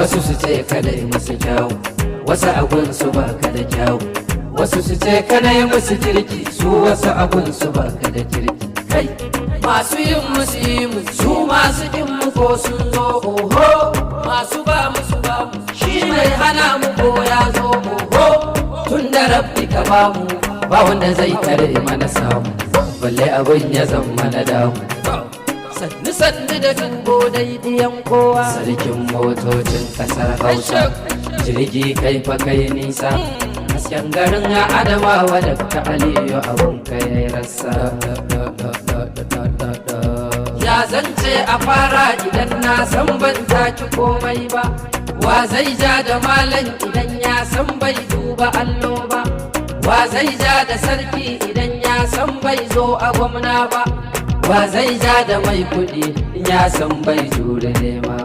wasu su ce kada yi musu kyawu, wasu abun su baka da kyawu, wasu su ce kada yi musu kirki, su wasu abun su baka da kirki. Kai masu yin musu yi musu, su masu kin mu ko sun zo oho, masu ba musu ba mu, shi mai hana mu ko ya zo oho. Tun da rabbi ka ba mu, ba wanda zai tare mana samu, balle abin ya zama na damu. Sannu sannu da tungo daidiyan kowa, sarkin motocin kasar Hausa, jirgi kai fa kai nisa, hasken garin Adamawa da ka Aliyu abun ka yayi rassa. Ya zance a fara idan na san ban taki komai ba, wa zai ja da malam idan ya san bai duba allo ba, wa zai ja da sarki idan ya san bai zo a gwamna ba, wa zai ja da mai kuɗi in ya san bai jure nema